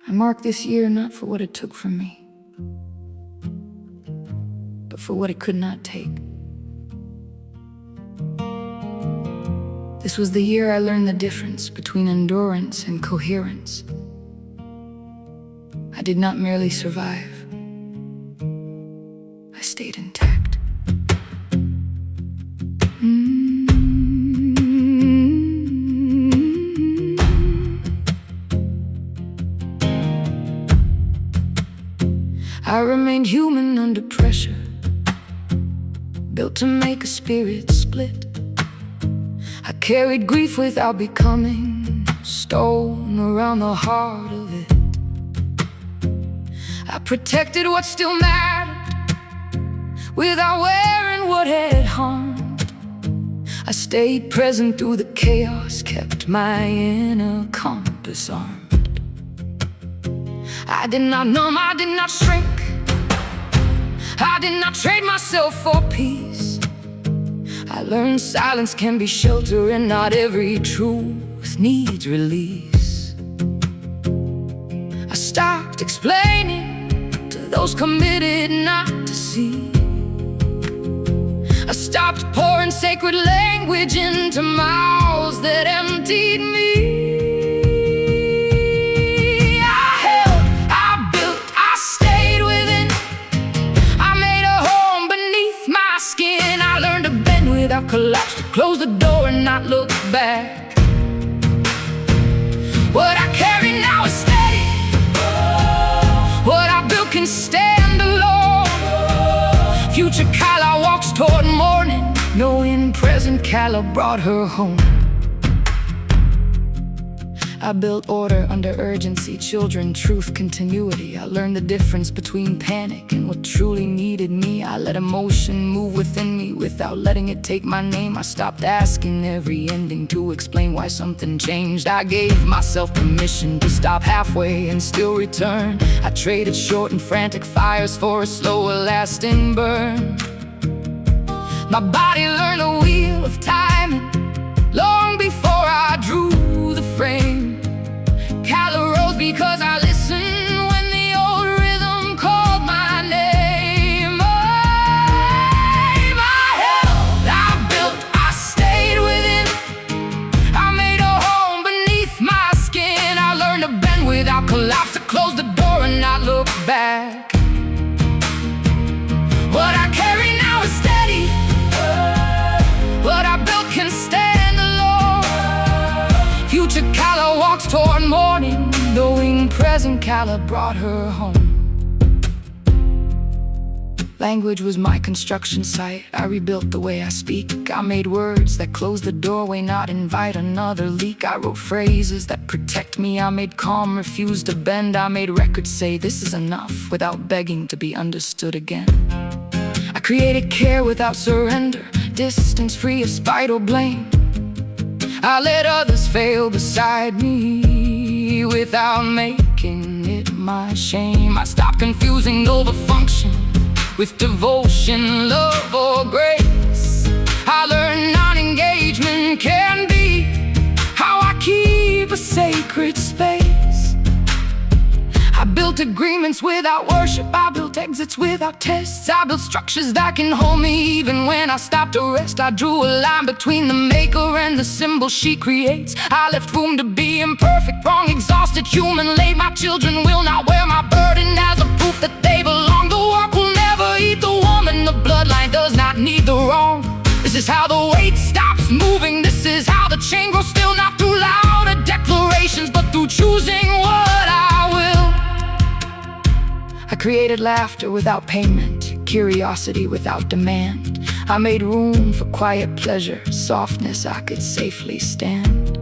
I mark this year not for what it took from me, but for what it could not take. This was the year I learned the difference between endurance and coherence. I did not merely survive, I stayed intact. I remained human under pressure, built to make a spirit split. I carried grief without becoming stone around the heart of it. I protected what still mattered without wearing what had harmed. I stayed present through the chaos, kept my inner compass armed. I did not numb, I did not shrink, I did not trade myself for peace. I learned silence can be shelter, and not every truth needs release. I stopped explaining to those committed not to see. I stopped pouring sacred language into mouths that emptied me. Without collapse, to close the door and not look back. What I carry now is steady. What I built can stand alone. Future Kyla walks toward morning, knowing present Kyla brought her home. I built order under urgency, children, truth, continuity. I learned the difference between panic and what truly needed me. I let emotion move within me without letting it take my name. I stopped asking every ending to explain why something changed. I gave myself permission to stop halfway and still return. I traded short and frantic fires for a slower lasting burn. My body learned the wheel of timing long before I drew the frame. Kyla rose because I listened when the old rhythm called my name. I held, I built, I stayed within. I made a home beneath my skin. I learned to bend without collapse, to close the door and not look back. What I carry now is steady. What I built can stand alone. Future Kyla walks toward morning, knowing present Kyla brought her home. Language was my construction site. I rebuilt the way I speak. I made words that close the doorway, not invite another leak. I wrote phrases that protect me. I made calm refuse to bend. I made records say this is enough without begging to be understood again. I created care without surrender, distance free of spite or blame. I let others fail beside me without making it my shame. I stopped confusing overfunction with devotion, love, or grace. I learned non-engagement can be how I keep a sacred space. I built agreements without worship. I built exits without tests. I built structures that can hold me even when I stop to rest. I drew a line between the maker and the symbol she creates. I left room to be imperfect, wrong, exhausted, human, late. My children will not wear my burden as a proof that they belong. The work will never eat the woman. The bloodline does not need the wrong. This is how the weight stops moving. This is how the chain grows still, not through louder declarations, but through choosing what I will. I created laughter without payment, curiosity without demand. I made room for quiet pleasure, softness I could safely stand.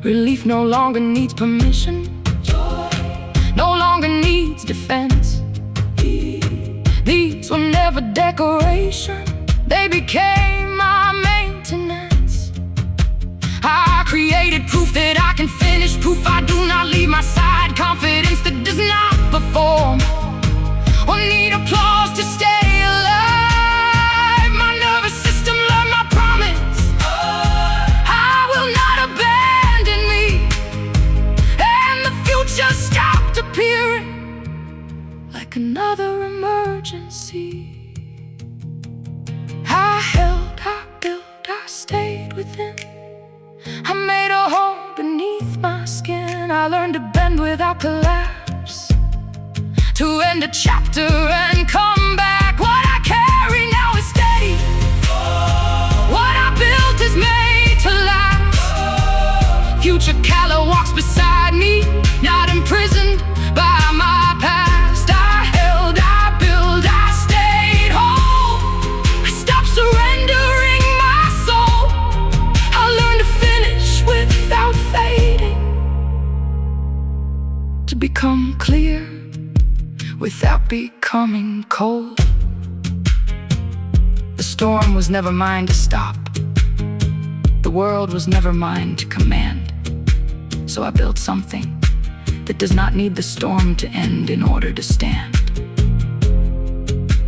Relief no longer needs permission, joy no longer needs defense. These were never decoration, they became my maintenance. I created proof that I can finish, proof I do not leave my side, confidence that does not perform or need applause to stay alive. My nervous system learned my promise. I will not abandon me, and the future like another emergency. I held, I built, I stayed within. I made a hole beneath my skin. I learned to bend without collapse, to end a chapter and come back. What I carry now is steady. What I built is made to last. Future Calla walks beside me, not imprisoned by my past. I held, I built, I stayed whole. I stopped surrendering my soul. I learned to finish without fading, to become clear without becoming cold. The storm was never mine to stop. The world was never mine to command. So I built something that does not need the storm to end in order to stand.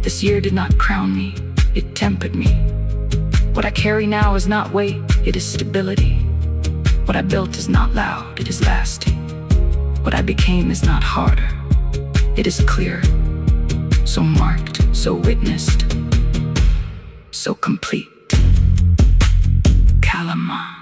This year did not crown me, it tempered me. What I carry now is not weight, it is stability. What I built is not loud, it is lasting. What I became is not harder, it is clear. So marked, so witnessed, so complete. Calama.